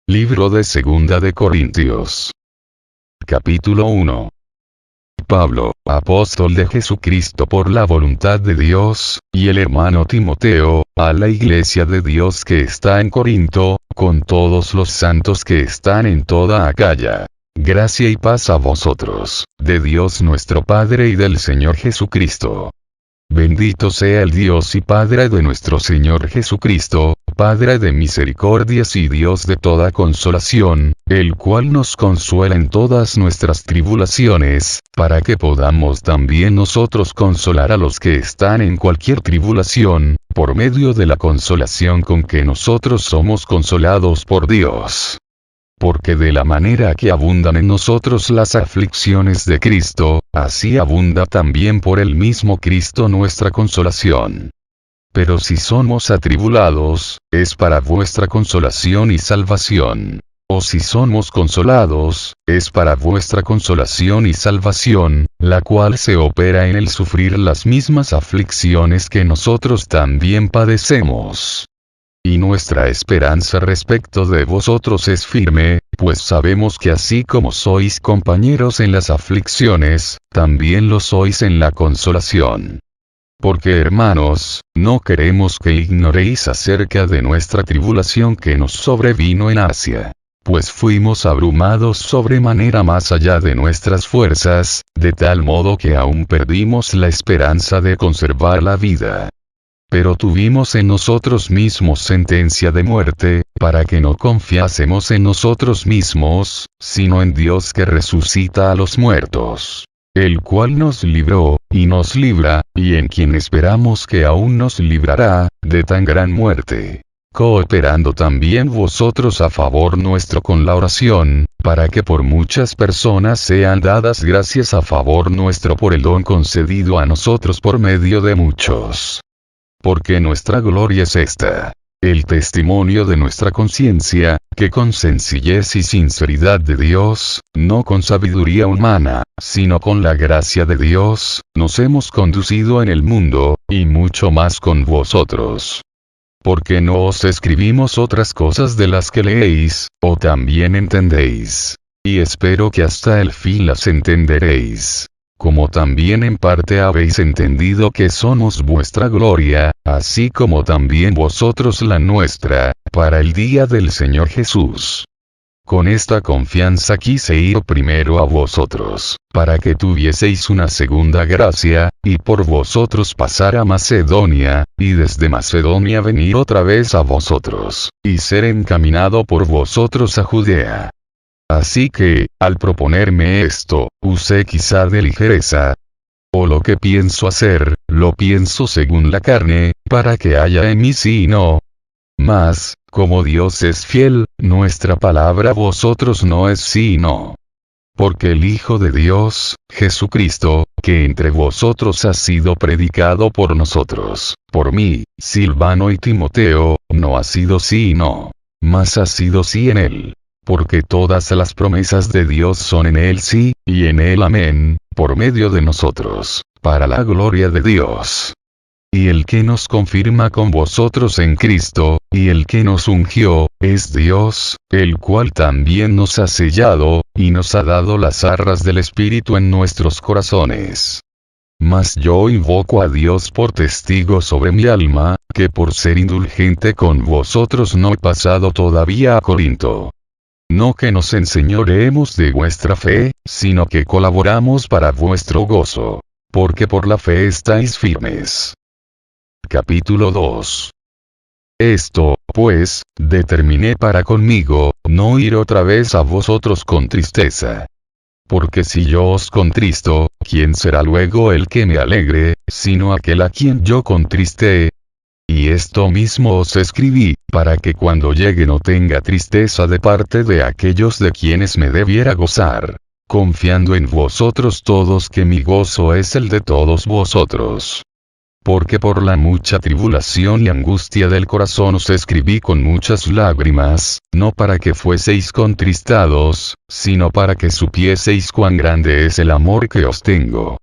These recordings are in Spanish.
Libro de Segunda de Corintios. Capítulo 1. Pablo, apóstol de Jesucristo por la voluntad de Dios, y el hermano Timoteo, a la iglesia de Dios que está en Corinto, con todos los santos que están en toda Acaya. Gracia y paz a vosotros, de Dios nuestro Padre y del Señor Jesucristo. Bendito sea el Dios y Padre de nuestro Señor Jesucristo, Padre de misericordias y Dios de toda consolación, el cual nos consuela en todas nuestras tribulaciones, para que podamos también nosotros consolar a los que están en cualquier tribulación, por medio de la consolación con que nosotros somos consolados por Dios. Porque de la manera que abundan en nosotros las aflicciones de Cristo, así abunda también por el mismo Cristo nuestra consolación. Pero si somos atribulados, es para vuestra consolación y salvación. O si somos consolados, es para vuestra consolación y salvación, la cual se opera en el sufrir las mismas aflicciones que nosotros también padecemos. Y nuestra esperanza respecto de vosotros es firme, pues sabemos que así como sois compañeros en las aflicciones, también lo sois en la consolación. Porque hermanos, no queremos que ignoréis acerca de nuestra tribulación que nos sobrevino en Asia. Pues fuimos abrumados sobremanera más allá de nuestras fuerzas, de tal modo que aún perdimos la esperanza de conservar la vida. Pero tuvimos en nosotros mismos sentencia de muerte, para que no confiásemos en nosotros mismos, sino en Dios que resucita a los muertos. El cual nos libró, y nos libra, y en quien esperamos que aún nos librará, de tan gran muerte. Cooperando también vosotros a favor nuestro con la oración, para que por muchas personas sean dadas gracias a favor nuestro por el don concedido a nosotros por medio de muchos. Porque nuestra gloria es esta, el testimonio de nuestra conciencia, que con sencillez y sinceridad de Dios, no con sabiduría humana, sino con la gracia de Dios, nos hemos conducido en el mundo, y mucho más con vosotros. Porque no os escribimos otras cosas de las que leéis, o también entendéis. Y espero que hasta el fin las entenderéis. Como también en parte habéis entendido que somos vuestra gloria, así como también vosotros la nuestra, para el día del Señor Jesús. Con esta confianza quise ir primero a vosotros, para que tuvieseis una segunda gracia, y por vosotros pasar a Macedonia, y desde Macedonia venir otra vez a vosotros, y ser encaminado por vosotros a Judea. Así que, al proponerme esto, usé quizá de ligereza. O lo que pienso hacer, lo pienso según la carne, para que haya en mí sí y no. Mas, como Dios es fiel, nuestra palabra a vosotros no es sí y no. Porque el Hijo de Dios, Jesucristo, que entre vosotros ha sido predicado por nosotros, por mí, Silvano y Timoteo, no ha sido sí y no. Mas ha sido sí en él. Porque todas las promesas de Dios son en él sí, y en él amén, por medio de nosotros, para la gloria de Dios. Y el que nos confirma con vosotros en Cristo, y el que nos ungió, es Dios, el cual también nos ha sellado, y nos ha dado las arras del Espíritu en nuestros corazones. Mas yo invoco a Dios por testigo sobre mi alma, que por ser indulgente con vosotros no he pasado todavía a Corinto. No que nos enseñoreemos de vuestra fe, sino que colaboramos para vuestro gozo. Porque por la fe estáis firmes. Capítulo 2. Esto, pues, determiné para conmigo, no ir otra vez a vosotros con tristeza. Porque si yo os contristo, ¿quién será luego el que me alegre, sino aquel a quien yo contristé? Y esto mismo os escribí, para que cuando llegue no tenga tristeza de parte de aquellos de quienes me debiera gozar, confiando en vosotros todos que mi gozo es el de todos vosotros. Porque por la mucha tribulación y angustia del corazón os escribí con muchas lágrimas, no para que fueseis contristados, sino para que supieseis cuán grande es el amor que os tengo.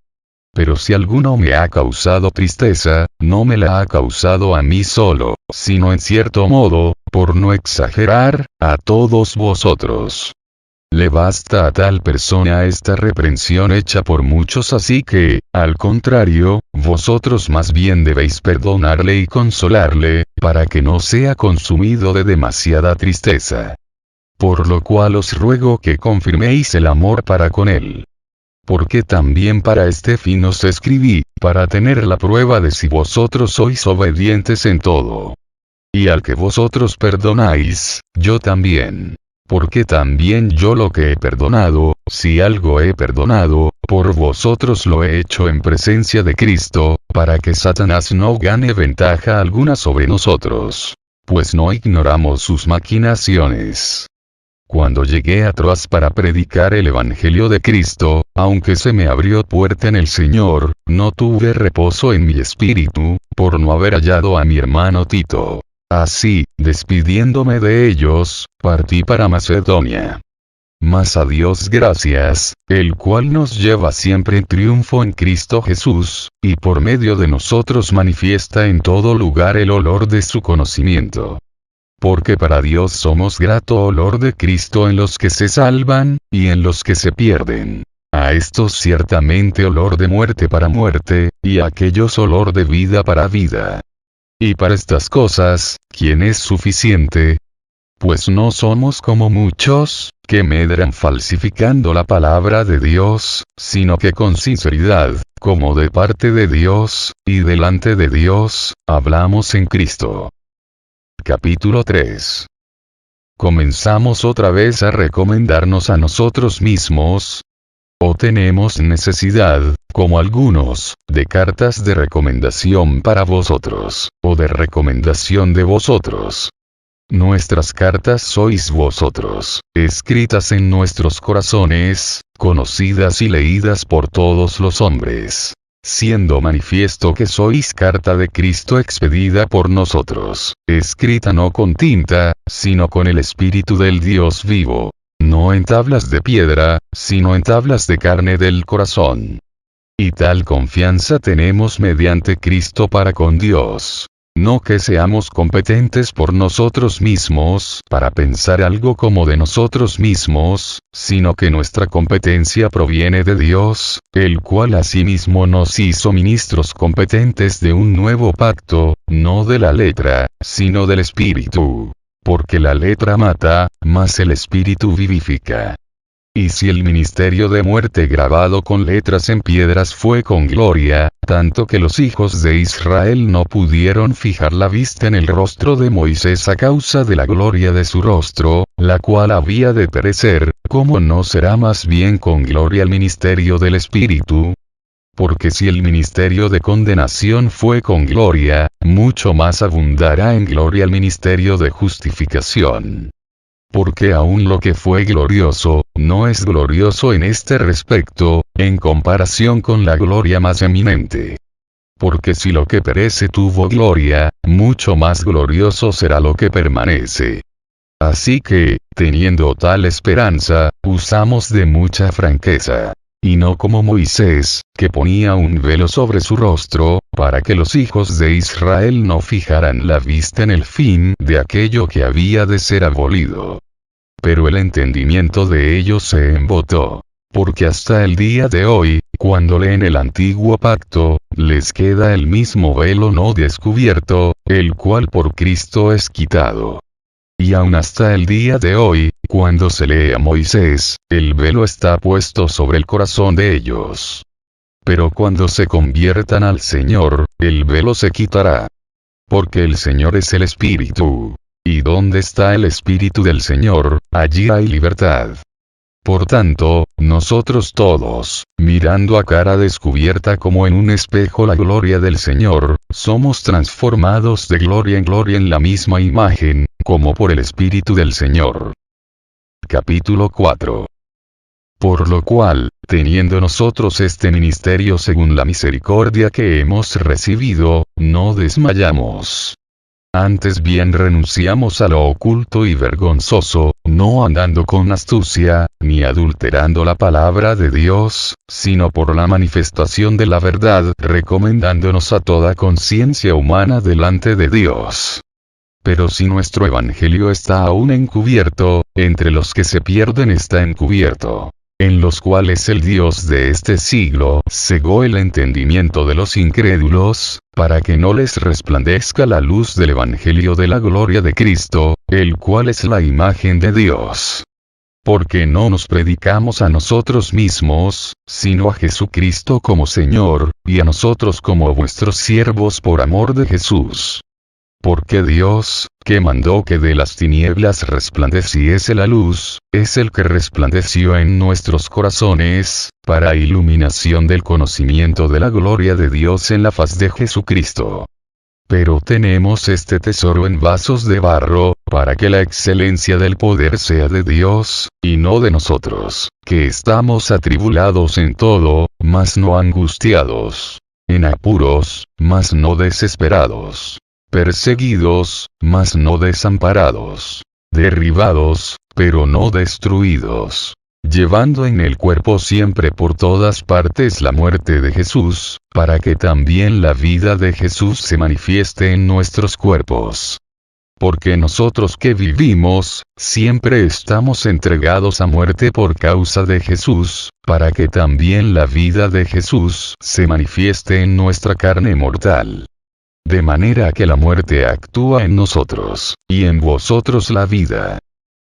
Pero si alguno me ha causado tristeza, no me la ha causado a mí solo, sino en cierto modo, por no exagerar, a todos vosotros. Le basta a tal persona esta reprensión hecha por muchos, así que, al contrario, vosotros más bien debéis perdonarle y consolarle, para que no sea consumido de demasiada tristeza. Por lo cual os ruego que confirméis el amor para con él. Porque también para este fin os escribí, para tener la prueba de si vosotros sois obedientes en todo. Y al que vosotros perdonáis, yo también. Porque también yo lo que he perdonado, si algo he perdonado, por vosotros lo he hecho en presencia de Cristo, para que Satanás no gane ventaja alguna sobre nosotros. Pues no ignoramos sus maquinaciones. Cuando llegué a Troas para predicar el Evangelio de Cristo, aunque se me abrió puerta en el Señor, no tuve reposo en mi espíritu, por no haber hallado a mi hermano Tito. Así, despidiéndome de ellos, partí para Macedonia. Mas a Dios gracias, el cual nos lleva siempre en triunfo en Cristo Jesús, y por medio de nosotros manifiesta en todo lugar el olor de su conocimiento. Porque para Dios somos grato olor de Cristo en los que se salvan, y en los que se pierden. A estos ciertamente olor de muerte para muerte, y a aquellos olor de vida para vida. Y para estas cosas, ¿quién es suficiente? Pues no somos como muchos, que medran falsificando la palabra de Dios, sino que con sinceridad, como de parte de Dios, y delante de Dios, hablamos en Cristo. Capítulo 3. Comenzamos otra vez a recomendarnos a nosotros mismos. ¿O tenemos necesidad, como algunos, de cartas de recomendación para vosotros, o de recomendación de vosotros? Nuestras cartas sois vosotros, escritas en nuestros corazones, conocidas y leídas por todos los hombres, siendo manifiesto que sois carta de Cristo expedida por nosotros, escrita no con tinta, sino con el Espíritu del Dios vivo. No en tablas de piedra, sino en tablas de carne del corazón. Y tal confianza tenemos mediante Cristo para con Dios. No que seamos competentes por nosotros mismos para pensar algo como de nosotros mismos, sino que nuestra competencia proviene de Dios, el cual asimismo nos hizo ministros competentes de un nuevo pacto, no de la letra, sino del Espíritu. Porque la letra mata, mas el Espíritu vivifica. Y si el ministerio de muerte grabado con letras en piedras fue con gloria, tanto que los hijos de Israel no pudieron fijar la vista en el rostro de Moisés a causa de la gloria de su rostro, la cual había de perecer, ¿cómo no será más bien con gloria el ministerio del Espíritu? Porque si el ministerio de condenación fue con gloria, mucho más abundará en gloria el ministerio de justificación. Porque aun lo que fue glorioso, no es glorioso en este respecto, en comparación con la gloria más eminente. Porque si lo que perece tuvo gloria, mucho más glorioso será lo que permanece. Así que, teniendo tal esperanza, usamos de mucha franqueza. Y no como Moisés, que ponía un velo sobre su rostro, para que los hijos de Israel no fijaran la vista en el fin de aquello que había de ser abolido. Pero el entendimiento de ellos se embotó. Porque hasta el día de hoy, cuando leen el antiguo pacto, les queda el mismo velo no descubierto, el cual por Cristo es quitado. Y aun hasta el día de hoy, cuando se lee a Moisés, el velo está puesto sobre el corazón de ellos. Pero cuando se conviertan al Señor, el velo se quitará. Porque el Señor es el Espíritu. Y donde está el Espíritu del Señor, allí hay libertad. Por tanto, nosotros todos, mirando a cara descubierta como en un espejo la gloria del Señor, somos transformados de gloria en la misma imagen, como por el Espíritu del Señor. Capítulo 4. Por lo cual, teniendo nosotros este ministerio según la misericordia que hemos recibido, no desmayamos. Antes bien renunciamos a lo oculto y vergonzoso, no andando con astucia, ni adulterando la palabra de Dios, sino por la manifestación de la verdad, recomendándonos a toda conciencia humana delante de Dios. Pero si nuestro evangelio está aún encubierto, entre los que se pierden está encubierto, en los cuales el Dios de este siglo cegó el entendimiento de los incrédulos, para que no les resplandezca la luz del evangelio de la gloria de Cristo, el cual es la imagen de Dios. Porque no nos predicamos a nosotros mismos, sino a Jesucristo como Señor, y a nosotros como vuestros siervos por amor de Jesús. Porque Dios, que mandó que de las tinieblas resplandeciese la luz, es el que resplandeció en nuestros corazones, para iluminación del conocimiento de la gloria de Dios en la faz de Jesucristo. Pero tenemos este tesoro en vasos de barro, para que la excelencia del poder sea de Dios, y no de nosotros, que estamos atribulados en todo, mas no angustiados; en apuros, mas no desesperados; perseguidos, mas no desamparados; derribados, pero no destruidos; llevando en el cuerpo siempre por todas partes la muerte de Jesús, para que también la vida de Jesús se manifieste en nuestros cuerpos. Porque nosotros que vivimos, siempre estamos entregados a muerte por causa de Jesús, para que también la vida de Jesús se manifieste en nuestra carne mortal. De manera que la muerte actúa en nosotros, y en vosotros la vida.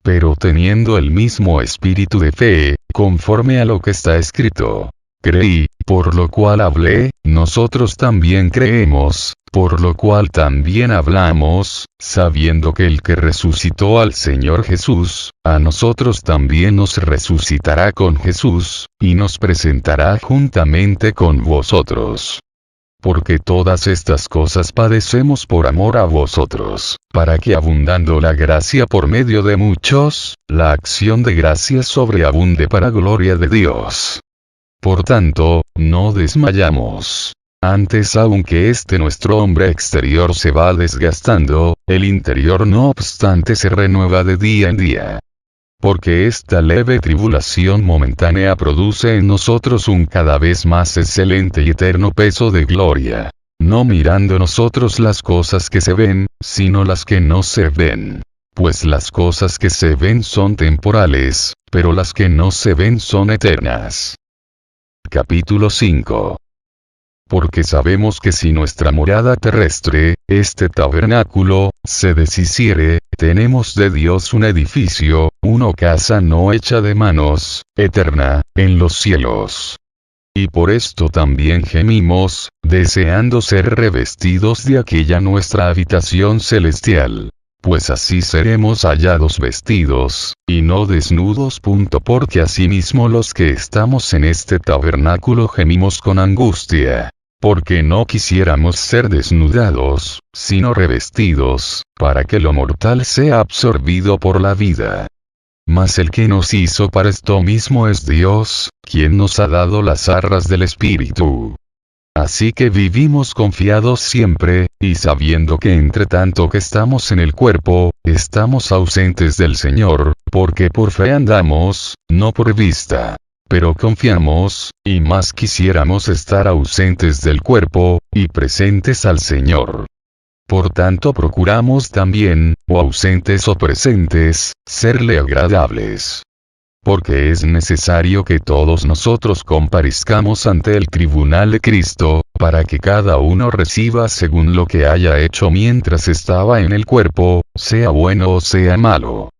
Pero teniendo el mismo espíritu de fe, conforme a lo que está escrito: creí, por lo cual hablé; nosotros también creemos, por lo cual también hablamos, sabiendo que el que resucitó al Señor Jesús, a nosotros también nos resucitará con Jesús, y nos presentará juntamente con vosotros. Porque todas estas cosas padecemos por amor a vosotros, para que abundando la gracia por medio de muchos, la acción de gracia sobreabunde para gloria de Dios. Por tanto, no desmayamos. Antes, aunque este nuestro hombre exterior se va desgastando, el interior no obstante se renueva de día en día. Porque esta leve tribulación momentánea produce en nosotros un cada vez más excelente y eterno peso de gloria, no mirando nosotros las cosas que se ven, sino las que no se ven. Pues las cosas que se ven son temporales, pero las que no se ven son eternas. Capítulo 5. Porque sabemos que si nuestra morada terrestre, este tabernáculo, se deshiciere, tenemos de Dios un edificio, una casa no hecha de manos, eterna, en los cielos. Y por esto también gemimos, deseando ser revestidos de aquella nuestra habitación celestial. Pues así seremos hallados vestidos, y no desnudos. Porque asimismo los que estamos en este tabernáculo gemimos con angustia. Porque no quisiéramos ser desnudados, sino revestidos, para que lo mortal sea absorbido por la vida. Mas el que nos hizo para esto mismo es Dios, quien nos ha dado las arras del Espíritu. Así que vivimos confiados siempre, y sabiendo que entre tanto que estamos en el cuerpo, estamos ausentes del Señor, porque por fe andamos, no por vista. Pero confiamos, y más quisiéramos estar ausentes del cuerpo, y presentes al Señor. Por tanto procuramos también, o ausentes o presentes, serle agradables. Porque es necesario que todos nosotros comparezcamos ante el tribunal de Cristo, para que cada uno reciba según lo que haya hecho mientras estaba en el cuerpo, sea bueno o sea malo.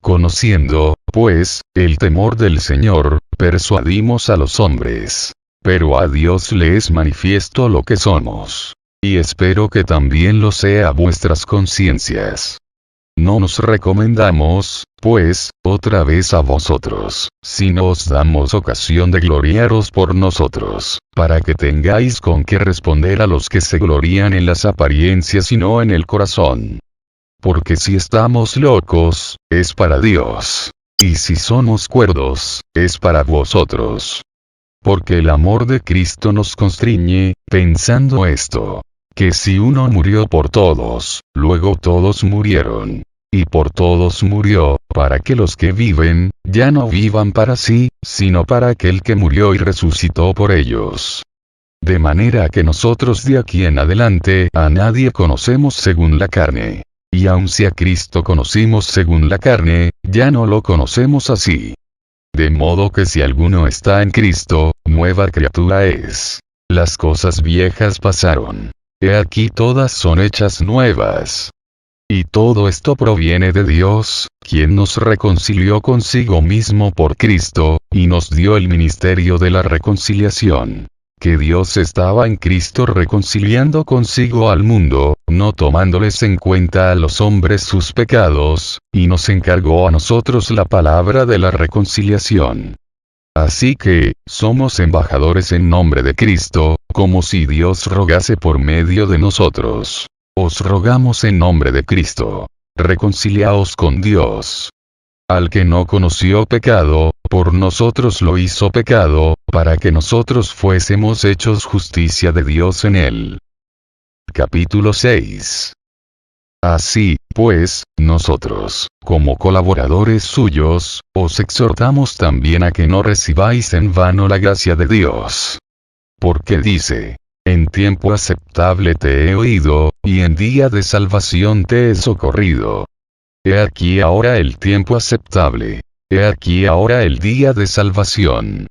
Conociendo, pues, el temor del Señor, persuadimos a los hombres. Pero a Dios le es manifiesto lo que somos. Y espero que también lo sea a vuestras conciencias. No nos recomendamos, pues, otra vez a vosotros, sino os damos ocasión de gloriaros por nosotros, para que tengáis con qué responder a los que se glorían en las apariencias y no en el corazón. Porque si estamos locos, es para Dios. Y si somos cuerdos, es para vosotros. Porque el amor de Cristo nos constriñe, pensando esto: que si uno murió por todos, luego todos murieron. Y por todos murió, para que los que viven, ya no vivan para sí, sino para aquel que murió y resucitó por ellos. De manera que nosotros de aquí en adelante a nadie conocemos según la carne. Y aun si a Cristo conocimos según la carne, ya no lo conocemos así. De modo que si alguno está en Cristo, nueva criatura es. Las cosas viejas pasaron. He aquí todas son hechas nuevas. Y todo esto proviene de Dios, quien nos reconcilió consigo mismo por Cristo, y nos dio el ministerio de la reconciliación. Que Dios estaba en Cristo reconciliando consigo al mundo, no tomándoles en cuenta a los hombres sus pecados, y nos encargó a nosotros la palabra de la reconciliación. Así que, somos embajadores en nombre de Cristo, como si Dios rogase por medio de nosotros. Os rogamos en nombre de Cristo. Reconciliaos con Dios. Al que no conoció pecado, por nosotros lo hizo pecado, para que nosotros fuésemos hechos justicia de Dios en él. Capítulo 6. Así, pues, nosotros, como colaboradores suyos, os exhortamos también a que no recibáis en vano la gracia de Dios. Porque dice, en tiempo aceptable te he oído, y en día de salvación te he socorrido. He aquí ahora el tiempo aceptable. He aquí ahora el día de salvación.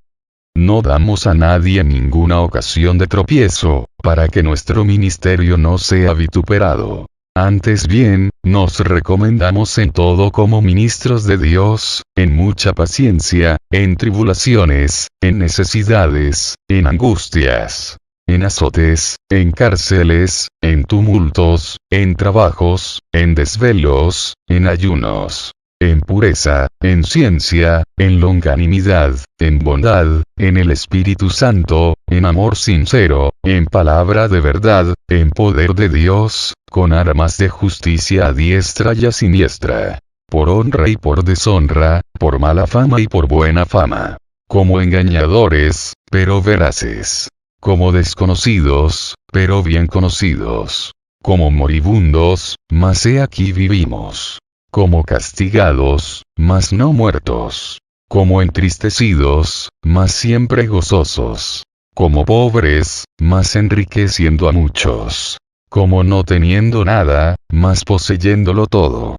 No damos a nadie ninguna ocasión de tropiezo, para que nuestro ministerio no sea vituperado. Antes bien, nos recomendamos en todo como ministros de Dios, en mucha paciencia, en tribulaciones, en necesidades, en angustias, en azotes, en cárceles, en tumultos, en trabajos, en desvelos, en ayunos, en pureza, en ciencia, en longanimidad, en bondad, en el Espíritu Santo, en amor sincero, en palabra de verdad, en poder de Dios, con armas de justicia a diestra y a siniestra, por honra y por deshonra, por mala fama y por buena fama, como engañadores, pero veraces, como desconocidos, pero bien conocidos, como moribundos, mas he aquí vivimos, como castigados, mas no muertos, como entristecidos, mas siempre gozosos, como pobres, mas enriqueciendo a muchos, como no teniendo nada, mas poseyéndolo todo.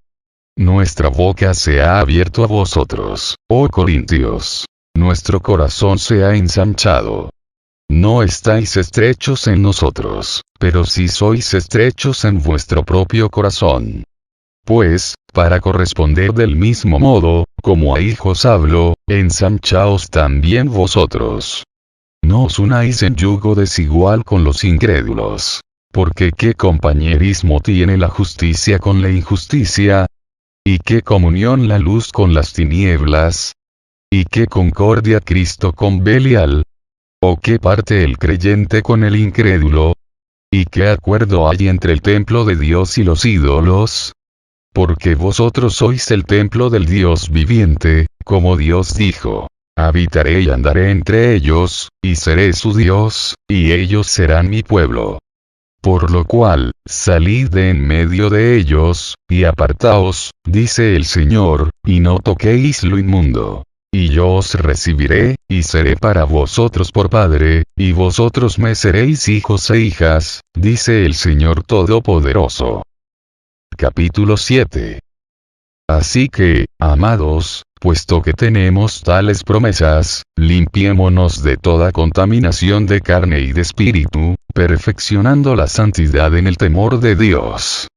Nuestra boca se ha abierto a vosotros, oh Corintios. Nuestro corazón se ha ensanchado. No estáis estrechos en nosotros, pero sí sois estrechos en vuestro propio corazón. Pues, para corresponder del mismo modo, como a hijos hablo, ensanchaos también vosotros. No os unáis en yugo desigual con los incrédulos. Porque ¿qué compañerismo tiene la justicia con la injusticia? ¿Y qué comunión la luz con las tinieblas? ¿Y qué concordia Cristo con Belial? ¿O qué parte el creyente con el incrédulo? ¿Y qué acuerdo hay entre el templo de Dios y los ídolos? Porque vosotros sois el templo del Dios viviente, como Dios dijo. Habitaré y andaré entre ellos, y seré su Dios, y ellos serán mi pueblo. Por lo cual, salid de en medio de ellos, y apartaos, dice el Señor, y no toquéis lo inmundo. Y yo os recibiré, y seré para vosotros por Padre, y vosotros me seréis hijos e hijas, dice el Señor Todopoderoso. Capítulo 7. Así que, amados, puesto que tenemos tales promesas, limpiémonos de toda contaminación de carne y de espíritu, perfeccionando la santidad en el temor de Dios.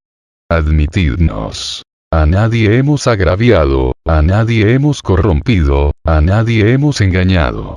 Admitidnos. A nadie hemos agraviado, a nadie hemos corrompido, a nadie hemos engañado.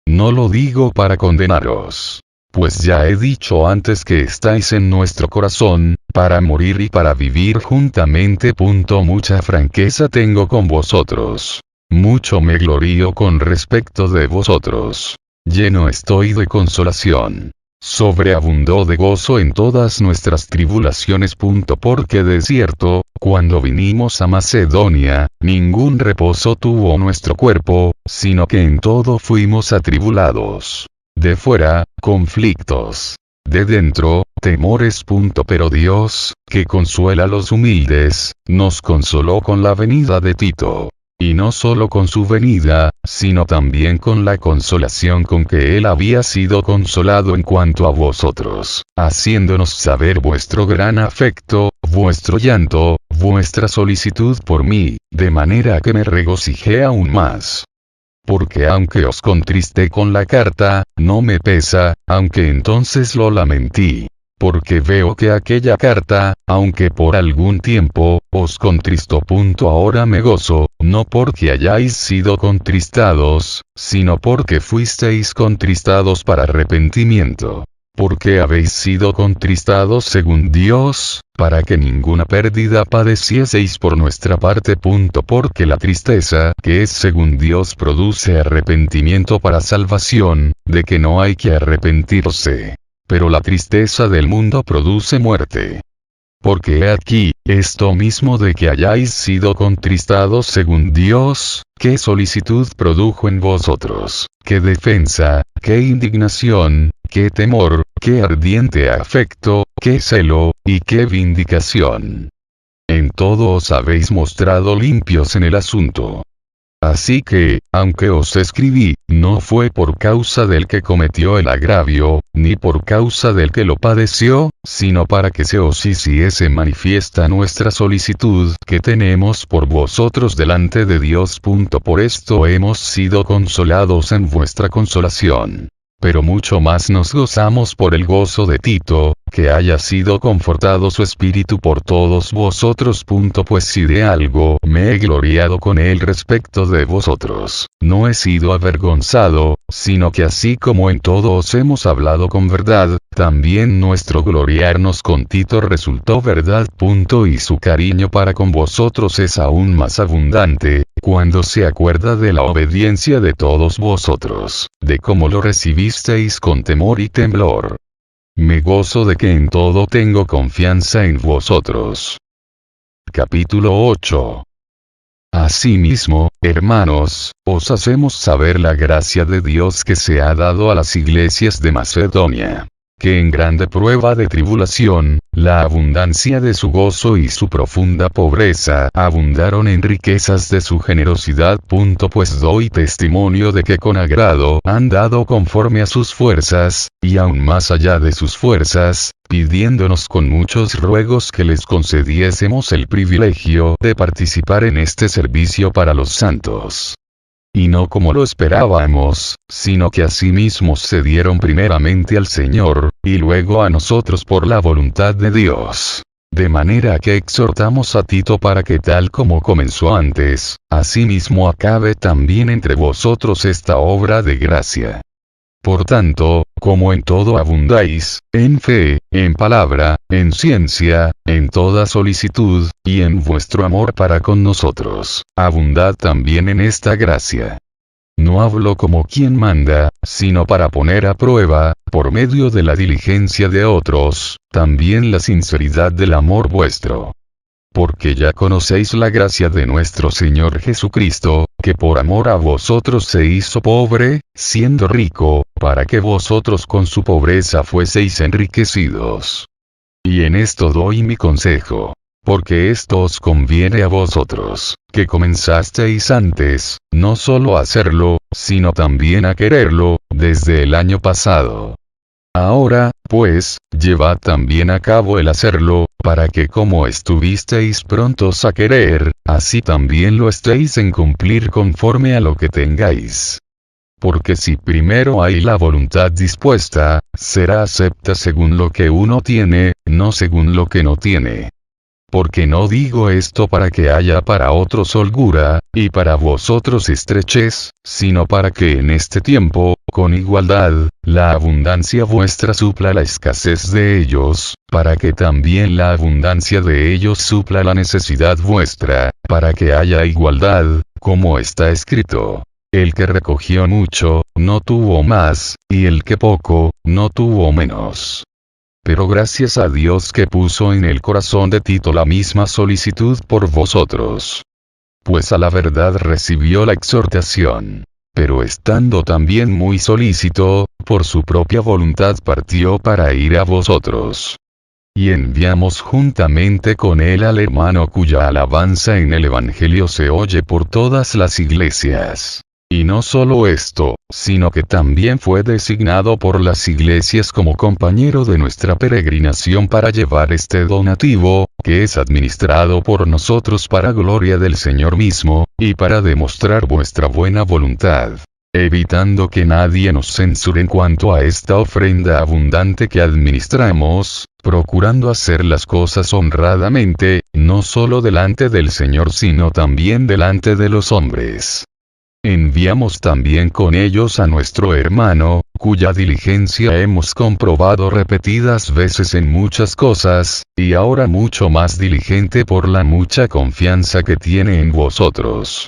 No lo digo para condenaros. Pues ya he dicho antes que estáis en nuestro corazón, para morir y para vivir juntamente. Mucha franqueza tengo con vosotros. Mucho me glorío con respecto de vosotros. Lleno estoy de consolación. Sobreabundó de gozo en todas nuestras tribulaciones. Porque de cierto, cuando vinimos a Macedonia, ningún reposo tuvo nuestro cuerpo, sino que en todo fuimos atribulados. De fuera, conflictos. De dentro, temores. Pero Dios, que consuela a los humildes, nos consoló con la venida de Tito. Y no solo con su venida, sino también con la consolación con que él había sido consolado en cuanto a vosotros, haciéndonos saber vuestro gran afecto, vuestro llanto, vuestra solicitud por mí, de manera que me regocijé aún más. Porque aunque os contristé con la carta, no me pesa, aunque entonces lo lamenté. Porque veo que aquella carta, aunque por algún tiempo, os contristó. Ahora me gozo, no porque hayáis sido contristados, sino porque fuisteis contristados para arrepentimiento. Porque habéis sido contristados según Dios, para que ninguna pérdida padecieseis por nuestra parte. Porque la tristeza, que es según Dios, produce arrepentimiento para salvación, de que no hay que arrepentirse. Pero la tristeza del mundo produce muerte. Porque he aquí, esto mismo de que hayáis sido contristados según Dios, qué solicitud produjo en vosotros, qué defensa, qué indignación, qué temor, qué ardiente afecto, qué celo, y qué vindicación. En todo os habéis mostrado limpios en el asunto. Así que, aunque os escribí, no fue por causa del que cometió el agravio, ni por causa del que lo padeció, sino para que se os hiciese manifiesta nuestra solicitud que tenemos por vosotros delante de Dios. Por esto hemos sido consolados en vuestra consolación. Pero mucho más nos gozamos por el gozo de Tito, que haya sido confortado su espíritu por todos vosotros. Pues si de algo me he gloriado con él respecto de vosotros, no he sido avergonzado, sino que así como en todo os hemos hablado con verdad, también nuestro gloriarnos con Tito resultó verdad. Y su cariño para con vosotros es aún más abundante, cuando se acuerda de la obediencia de todos vosotros, de cómo lo recibisteis con temor y temblor. Me gozo de que en todo tengo confianza en vosotros. Capítulo 8. Asimismo, hermanos, os hacemos saber la gracia de Dios que se ha dado a las iglesias de Macedonia. Que en grande prueba de tribulación, la abundancia de su gozo y su profunda pobreza abundaron en riquezas de su generosidad. Pues doy testimonio de que con agrado han dado conforme a sus fuerzas, y aún más allá de sus fuerzas, pidiéndonos con muchos ruegos que les concediésemos el privilegio de participar en este servicio para los santos. Y no como lo esperábamos, sino que asimismo se dieron primeramente al Señor, y luego a nosotros por la voluntad de Dios. De manera que exhortamos a Tito para que tal como comenzó antes, asimismo acabe también entre vosotros esta obra de gracia. Por tanto, como en todo abundáis, en fe, en palabra, en ciencia, en toda solicitud, y en vuestro amor para con nosotros, abundad también en esta gracia. No hablo como quien manda, sino para poner a prueba, por medio de la diligencia de otros, también la sinceridad del amor vuestro. Porque ya conocéis la gracia de nuestro Señor Jesucristo, que por amor a vosotros se hizo pobre, siendo rico, para que vosotros con su pobreza fueseis enriquecidos. Y en esto doy mi consejo. Porque esto os conviene a vosotros, que comenzasteis antes, no solo a hacerlo, sino también a quererlo, desde el año pasado. Ahora, pues, llevad también a cabo el hacerlo, para que como estuvisteis prontos a querer, así también lo estéis en cumplir conforme a lo que tengáis. Porque si primero hay la voluntad dispuesta, será acepta según lo que uno tiene, no según lo que no tiene. Porque no digo esto para que haya para otros holgura, y para vosotros estrechez, sino para que en este tiempo, con igualdad, la abundancia vuestra supla la escasez de ellos, para que también la abundancia de ellos supla la necesidad vuestra, para que haya igualdad, como está escrito. El que recogió mucho, no tuvo más, y el que poco, no tuvo menos. Pero gracias a Dios que puso en el corazón de Tito la misma solicitud por vosotros. Pues a la verdad recibió la exhortación. Pero estando también muy solícito, por su propia voluntad partió para ir a vosotros. Y enviamos juntamente con él al hermano cuya alabanza en el Evangelio se oye por todas las iglesias. Y no solo esto, sino que también fue designado por las iglesias como compañero de nuestra peregrinación para llevar este donativo, que es administrado por nosotros para gloria del Señor mismo, y para demostrar vuestra buena voluntad, evitando que nadie nos censure en cuanto a esta ofrenda abundante que administramos, procurando hacer las cosas honradamente, no solo delante del Señor sino también delante de los hombres. Enviamos también con ellos a nuestro hermano, cuya diligencia hemos comprobado repetidas veces en muchas cosas, y ahora mucho más diligente por la mucha confianza que tiene en vosotros.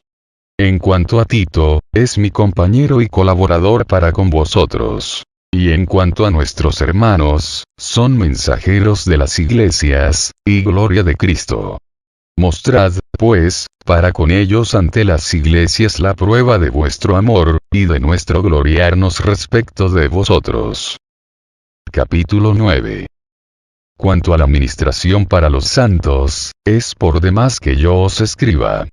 En cuanto a Tito, es mi compañero y colaborador para con vosotros. Y en cuanto a nuestros hermanos, son mensajeros de las iglesias, y gloria de Cristo. Mostrad, pues, para con ellos ante las iglesias la prueba de vuestro amor, y de nuestro gloriarnos respecto de vosotros. Capítulo 9. Cuanto a la ministración para los santos, es por demás que yo os escriba.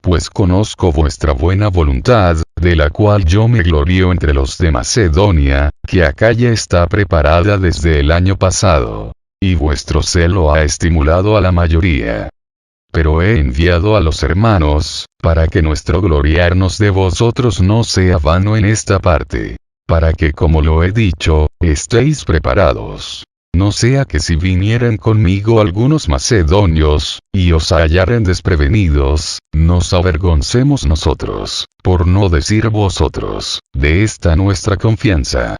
Pues conozco vuestra buena voluntad, de la cual yo me glorío entre los de Macedonia, que Acaya está preparada desde el año pasado. Y vuestro celo ha estimulado a la mayoría. Pero he enviado a los hermanos, para que nuestro gloriarnos de vosotros no sea vano en esta parte. Para que, como lo he dicho, estéis preparados. No sea que si vinieren conmigo algunos macedonios, y os hallaren desprevenidos, nos avergoncemos nosotros, por no decir vosotros, de esta nuestra confianza.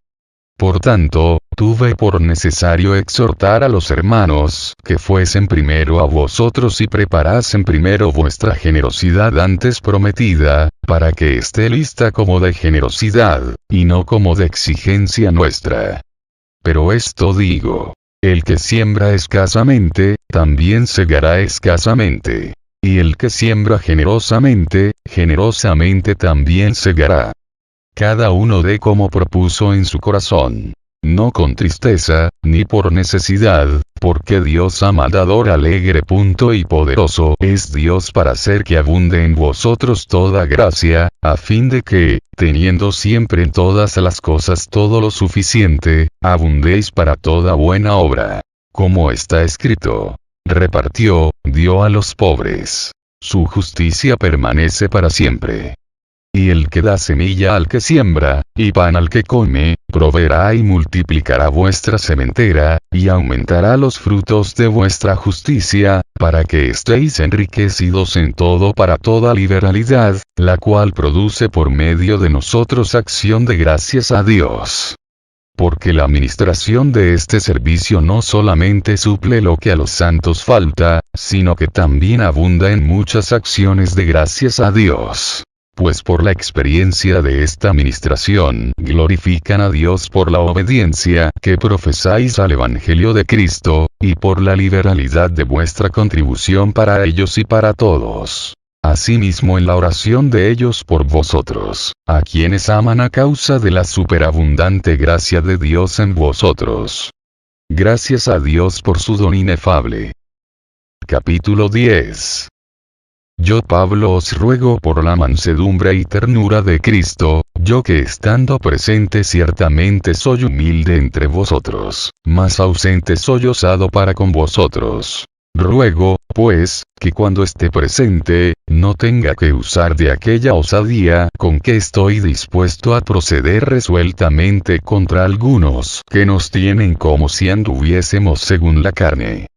Por tanto, tuve por necesario exhortar a los hermanos, que fuesen primero a vosotros y preparasen primero vuestra generosidad antes prometida, para que esté lista como de generosidad, y no como de exigencia nuestra. Pero esto digo: el que siembra escasamente, también segará escasamente. Y el que siembra generosamente, generosamente también segará. Cada uno dé como propuso en su corazón, no con tristeza, ni por necesidad, porque Dios ama dador alegre. Y poderoso es Dios para hacer que abunde en vosotros toda gracia, a fin de que, teniendo siempre en todas las cosas todo lo suficiente, abundéis para toda buena obra. Como está escrito: repartió, dio a los pobres. Su justicia permanece para siempre. Y el que da semilla al que siembra, y pan al que come, proveerá y multiplicará vuestra sementera, y aumentará los frutos de vuestra justicia, para que estéis enriquecidos en todo para toda liberalidad, la cual produce por medio de nosotros acción de gracias a Dios. Porque la administración de este servicio no solamente suple lo que a los santos falta, sino que también abunda en muchas acciones de gracias a Dios. Pues por la experiencia de esta administración glorifican a Dios por la obediencia que profesáis al Evangelio de Cristo, y por la liberalidad de vuestra contribución para ellos y para todos. Asimismo en la oración de ellos por vosotros, a quienes aman a causa de la superabundante gracia de Dios en vosotros. Gracias a Dios por su don inefable. Capítulo 10. Yo Pablo os ruego por la mansedumbre y ternura de Cristo, yo que estando presente ciertamente soy humilde entre vosotros, mas ausente soy osado para con vosotros. Ruego, pues, que cuando esté presente, no tenga que usar de aquella osadía con que estoy dispuesto a proceder resueltamente contra algunos que nos tienen como si anduviésemos según la carne.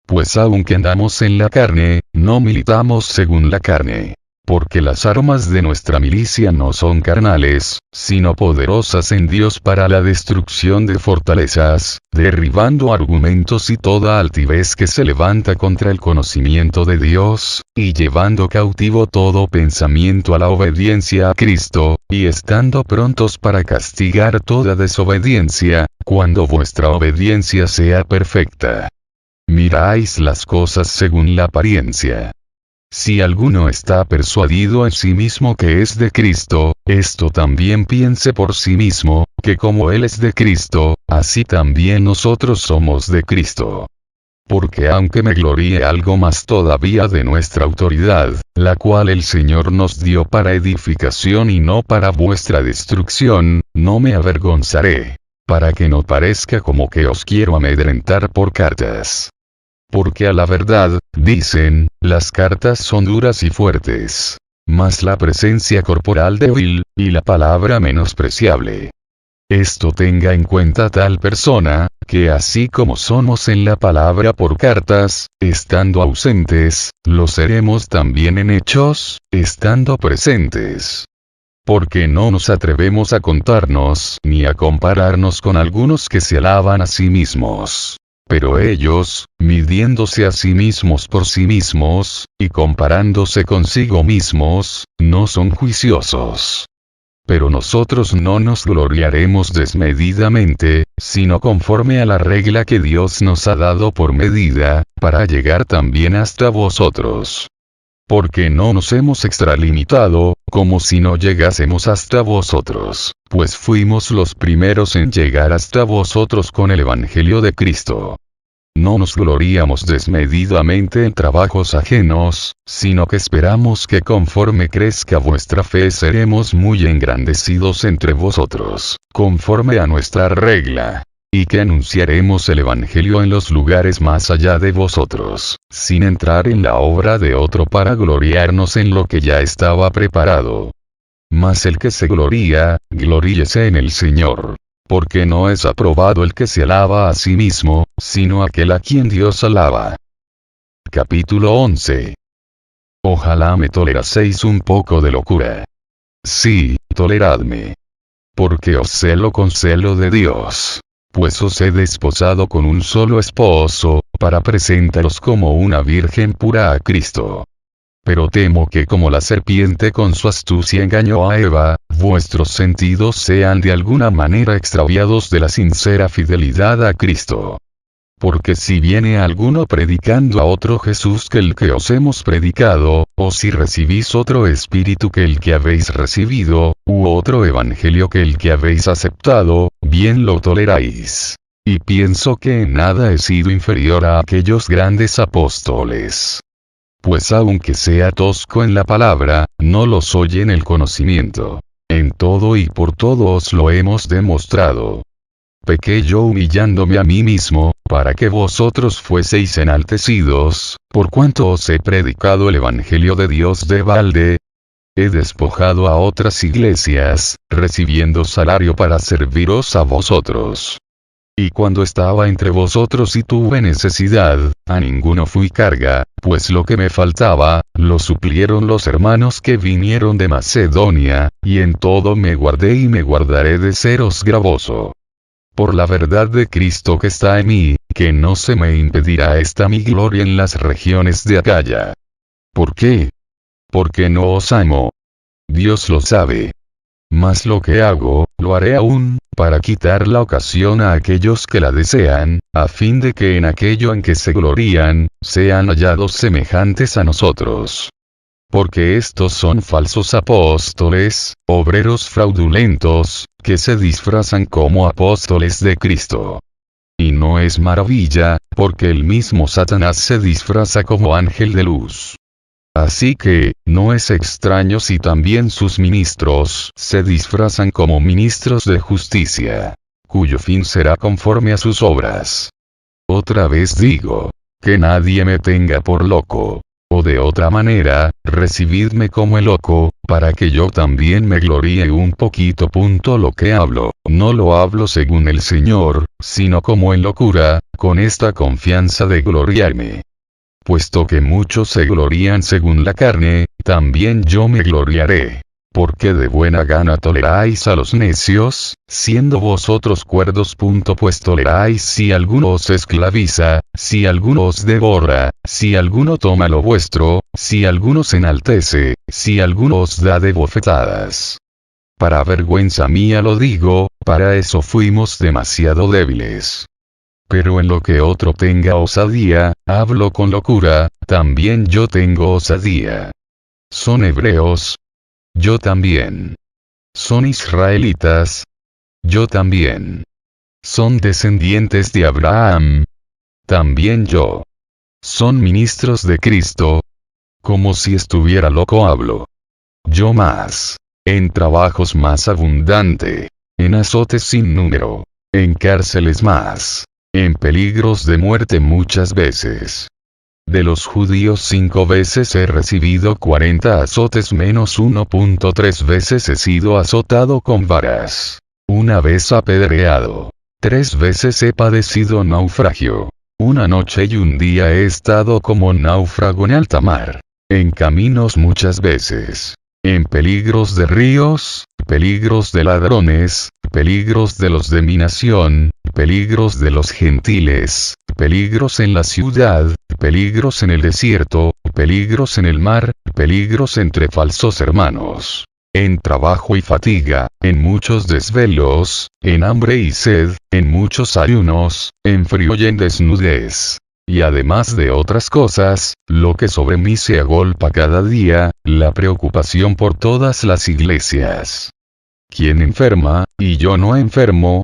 Pues aunque andamos en la carne, no militamos según la carne. Porque las armas de nuestra milicia no son carnales, sino poderosas en Dios para la destrucción de fortalezas, derribando argumentos y toda altivez que se levanta contra el conocimiento de Dios, y llevando cautivo todo pensamiento a la obediencia a Cristo, y estando prontos para castigar toda desobediencia, cuando vuestra obediencia sea perfecta. Miráis las cosas según la apariencia. Si alguno está persuadido en sí mismo que es de Cristo, esto también piense por sí mismo, que como Él es de Cristo, así también nosotros somos de Cristo. Porque aunque me gloríe algo más todavía de nuestra autoridad, la cual el Señor nos dio para edificación y no para vuestra destrucción, no me avergonzaré. Para que no parezca como que os quiero amedrentar por cartas. Porque a la verdad, dicen, las cartas son duras y fuertes. Mas la presencia corporal débil, y la palabra menospreciable. Esto tenga en cuenta tal persona, que así como somos en la palabra por cartas, estando ausentes, lo seremos también en hechos, estando presentes. Porque no nos atrevemos a contarnos ni a compararnos con algunos que se alaban a sí mismos. Pero ellos, midiéndose a sí mismos por sí mismos, y comparándose consigo mismos, no son juiciosos. Pero nosotros no nos gloriaremos desmedidamente, sino conforme a la regla que Dios nos ha dado por medida, para llegar también hasta vosotros. Porque no nos hemos extralimitado, como si no llegásemos hasta vosotros, pues fuimos los primeros en llegar hasta vosotros con el Evangelio de Cristo. No nos gloriamos desmedidamente en trabajos ajenos, sino que esperamos que conforme crezca vuestra fe seremos muy engrandecidos entre vosotros, conforme a nuestra regla. Y que anunciaremos el Evangelio en los lugares más allá de vosotros, sin entrar en la obra de otro para gloriarnos en lo que ya estaba preparado. Mas el que se gloría, gloríese en el Señor. Porque no es aprobado el que se alaba a sí mismo, sino aquel a quien Dios alaba. Capítulo 11. Ojalá me toleraseis un poco de locura. Sí, toleradme. Porque os celo con celo de Dios. Pues os he desposado con un solo esposo, para presentaros como una virgen pura a Cristo. Pero temo que como la serpiente con su astucia engañó a Eva, vuestros sentidos sean de alguna manera extraviados de la sincera fidelidad a Cristo. Porque si viene alguno predicando a otro Jesús que el que os hemos predicado, o si recibís otro espíritu que el que habéis recibido, u otro evangelio que el que habéis aceptado, bien lo toleráis. Y pienso que en nada he sido inferior a aquellos grandes apóstoles. Pues aunque sea tosco en la palabra, no lo soy en el conocimiento. En todo y por todo os lo hemos demostrado. Pequé yo humillándome a mí mismo, para que vosotros fueseis enaltecidos, por cuanto os he predicado el Evangelio de Dios de balde. He despojado a otras iglesias, recibiendo salario para serviros a vosotros. Y cuando estaba entre vosotros y tuve necesidad, a ninguno fui carga, pues lo que me faltaba, lo suplieron los hermanos que vinieron de Macedonia, y en todo me guardé y me guardaré de seros gravoso. Por la verdad de Cristo que está en mí, que no se me impedirá esta mi gloria en las regiones de Acaya. ¿Por qué? Porque no os amo. Dios lo sabe. Mas lo que hago, lo haré aún, para quitar la ocasión a aquellos que la desean, a fin de que en aquello en que se glorían, sean hallados semejantes a nosotros. Porque estos son falsos apóstoles, obreros fraudulentos, que se disfrazan como apóstoles de Cristo. Y no es maravilla, porque el mismo Satanás se disfraza como ángel de luz. Así que, no es extraño si también sus ministros se disfrazan como ministros de justicia, cuyo fin será conforme a sus obras. Otra vez digo, que nadie me tenga por loco. O de otra manera, recibidme como el loco, para que yo también me gloríe un poquito. Lo que hablo, no lo hablo según el Señor, sino como en locura, con esta confianza de gloriarme. Puesto que muchos se glorían según la carne, también yo me gloriaré. Porque de buena gana toleráis a los necios, siendo vosotros cuerdos. Pues toleráis si alguno os esclaviza, si alguno os devora, si alguno toma lo vuestro, si alguno se enaltece, si alguno os da de bofetadas. Para vergüenza mía lo digo, para eso fuimos demasiado débiles. Pero en lo que otro tenga osadía, hablo con locura, también yo tengo osadía. ¿Son hebreos? Yo también. ¿Son israelitas? Yo también. ¿Son descendientes de Abraham? también yo. Son ministros de Cristo. Como si estuviera loco hablo. Yo más. En trabajos más abundante. En azotes sin número. En cárceles más. En peligros de muerte muchas veces. De los judíos 5 veces he recibido 40 azotes menos 1.3 veces he sido azotado con varas. Una vez apedreado. 3 veces he padecido naufragio. Una noche y un día he estado como náufrago en alta mar. En caminos muchas veces. En peligros de ríos, peligros de ladrones, peligros de los de mi nación, peligros de los gentiles, peligros en la ciudad, peligros en el desierto, peligros en el mar, peligros entre falsos hermanos. En trabajo y fatiga, en muchos desvelos, en hambre y sed, en muchos ayunos, en frío y en desnudez. Y además de otras cosas, lo que sobre mí se agolpa cada día, la preocupación por todas las iglesias. ¿Quién enferma, y yo no enfermo?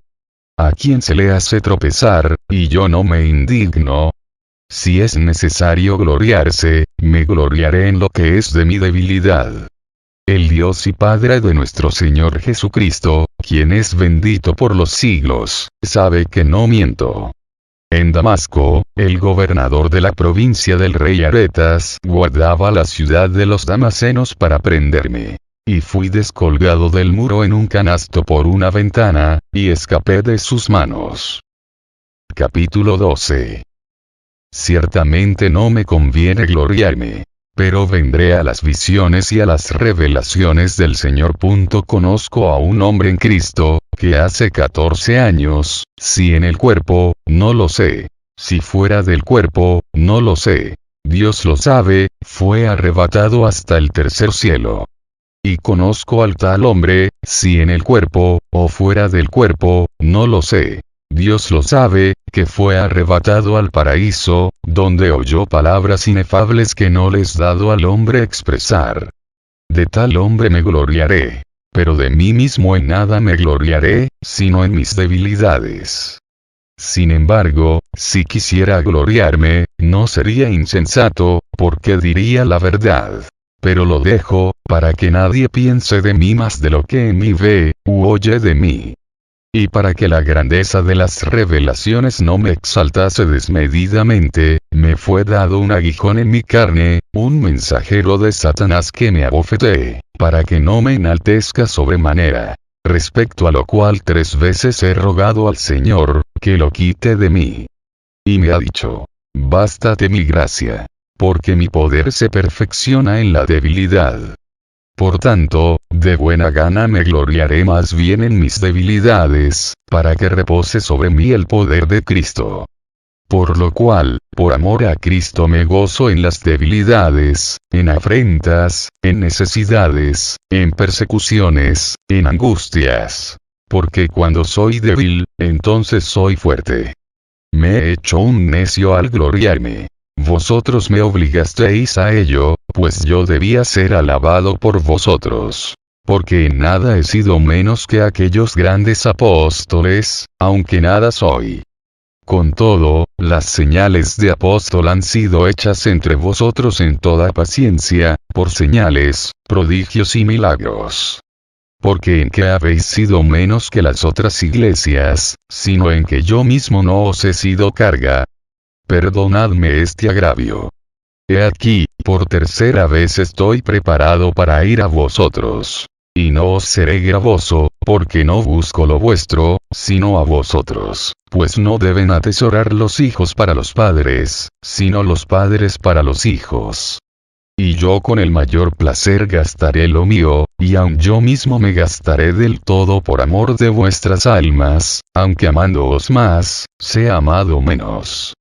¿A quién se le hace tropezar, y yo no me indigno? Si es necesario gloriarse, me gloriaré en lo que es de mi debilidad. El Dios y Padre de nuestro Señor Jesucristo, quien es bendito por los siglos, sabe que no miento. En Damasco, el gobernador de la provincia del rey Aretas guardaba la ciudad de los damasenos para prenderme. Y fui descolgado del muro en un canasto por una ventana, y escapé de sus manos. Capítulo 12. Ciertamente no me conviene gloriarme. Pero vendré a las visiones y a las revelaciones del Señor. Conozco a un hombre en Cristo, que hace 14 años, si en el cuerpo, no lo sé. Si fuera del cuerpo, no lo sé. Dios lo sabe, fue arrebatado hasta el tercer cielo. Y conozco al tal hombre, si en el cuerpo, o fuera del cuerpo, no lo sé. Dios lo sabe, que fue arrebatado al paraíso, donde oyó palabras inefables que no les dado al hombre expresar. De tal hombre me gloriaré. Pero de mí mismo en nada me gloriaré, sino en mis debilidades. Sin embargo, si quisiera gloriarme, no sería insensato, porque diría la verdad. Pero lo dejo, para que nadie piense de mí más de lo que en mí ve, u oye de mí. Y para que la grandeza de las revelaciones no me exaltase desmedidamente, me fue dado un aguijón en mi carne, un mensajero de Satanás que me abofetee, para que no me enaltezca sobremanera. Respecto a lo cual 3 veces he rogado al Señor, que lo quite de mí. Y me ha dicho: bástate mi gracia. Porque mi poder se perfecciona en la debilidad. Por tanto, de buena gana me gloriaré más bien en mis debilidades, para que repose sobre mí el poder de Cristo. Por lo cual, por amor a Cristo me gozo en las debilidades, en afrentas, en necesidades, en persecuciones, en angustias. Porque cuando soy débil, entonces soy fuerte. Me he hecho un necio al gloriarme. Vosotros me obligasteis a ello, pues yo debía ser alabado por vosotros. Porque en nada he sido menos que aquellos grandes apóstoles, aunque nada soy. Con todo, las señales de apóstol han sido hechas entre vosotros en toda paciencia, por señales, prodigios y milagros. Porque en que habéis sido menos que las otras iglesias, sino en que yo mismo no os he sido carga. Perdonadme este agravio. He aquí, por tercera vez estoy preparado para ir a vosotros. Y no os seré gravoso, porque no busco lo vuestro, sino a vosotros, pues no deben atesorar los hijos para los padres, sino los padres para los hijos. Y yo con el mayor placer gastaré lo mío, y aun yo mismo me gastaré del todo por amor de vuestras almas, aunque amándoos más, sea amado menos.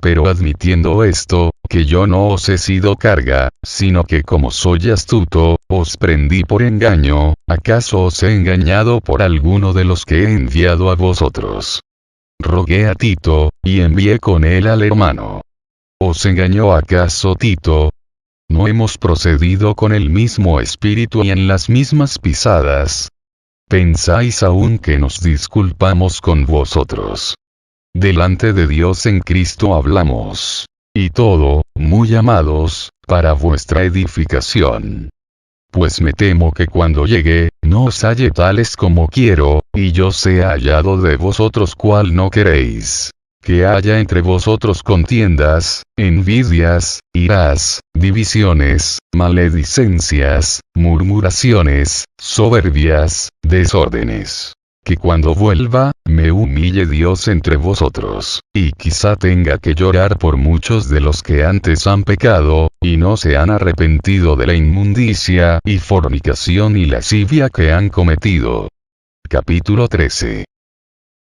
Pero admitiendo esto, que yo no os he sido carga, sino que como soy astuto, os prendí por engaño, ¿acaso os he engañado por alguno de los que he enviado a vosotros? Rogué a Tito, y envié con él al hermano. ¿Os engañó acaso Tito? ¿No hemos procedido con el mismo espíritu y en las mismas pisadas? ¿Pensáis aún que nos disculpamos con vosotros? delante de Dios en Cristo hablamos. Y todo, muy amados, para vuestra edificación. Pues me temo que cuando llegue, no os halle tales como quiero, y yo sea hallado de vosotros cual no queréis. Que haya entre vosotros contiendas, envidias, iras, divisiones, maledicencias, murmuraciones, soberbias, desórdenes. Que cuando vuelva, me humille Dios entre vosotros, y quizá tenga que llorar por muchos de los que antes han pecado, y no se han arrepentido de la inmundicia y fornicación y lascivia que han cometido. Capítulo 13.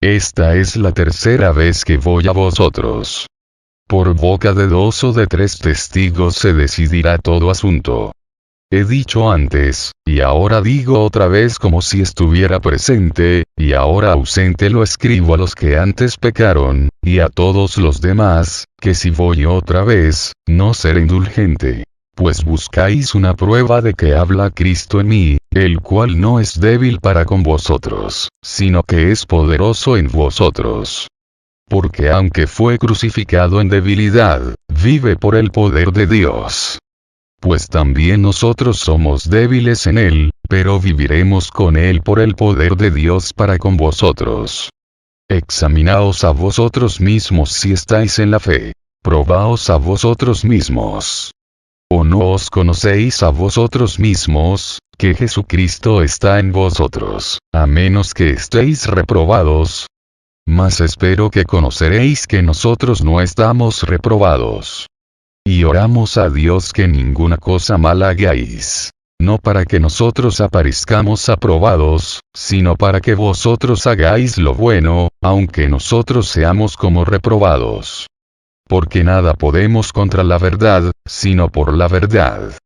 Esta es la tercera vez que voy a vosotros. Por boca de 2 o de 3 testigos se decidirá todo asunto. He dicho antes, y ahora digo otra vez como si estuviera presente, y ahora ausente lo escribo a los que antes pecaron, y a todos los demás, que si voy otra vez, no seré indulgente. Pues buscáis una prueba de que habla Cristo en mí, el cual no es débil para con vosotros, sino que es poderoso en vosotros. Porque aunque fue crucificado en debilidad, vive por el poder de Dios. Pues también nosotros somos débiles en él, pero viviremos con él por el poder de Dios para con vosotros. Examinaos a vosotros mismos si estáis en la fe. Probaos a vosotros mismos. ¿O no os conocéis a vosotros mismos, que Jesucristo está en vosotros, a menos que estéis reprobados? Mas espero que conoceréis que nosotros no estamos reprobados. Y oramos a Dios que ninguna cosa mala hagáis. No para que nosotros aparezcamos aprobados, sino para que vosotros hagáis lo bueno, aunque nosotros seamos como reprobados. Porque nada podemos contra la verdad, sino por la verdad.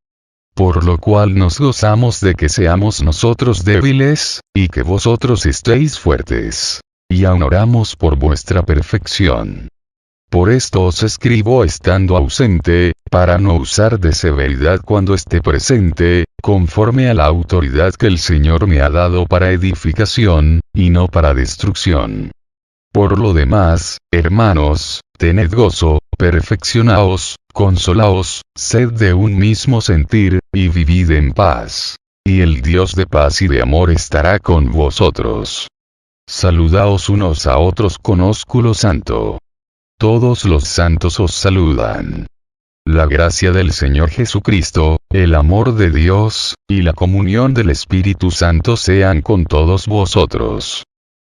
Por lo cual nos gozamos de que seamos nosotros débiles, y que vosotros estéis fuertes. Y aun oramos por vuestra perfección. Por esto os escribo estando ausente, para no usar de severidad cuando esté presente, conforme a la autoridad que el Señor me ha dado para edificación, y no para destrucción. Por lo demás, hermanos, tened gozo, perfeccionaos, consolaos, sed de un mismo sentir, y vivid en paz. Y el Dios de paz y de amor estará con vosotros. Saludaos unos a otros con ósculo santo. Todos los santos os saludan. La gracia del Señor Jesucristo, el amor de Dios, y la comunión del Espíritu Santo sean con todos vosotros.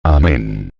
Amén.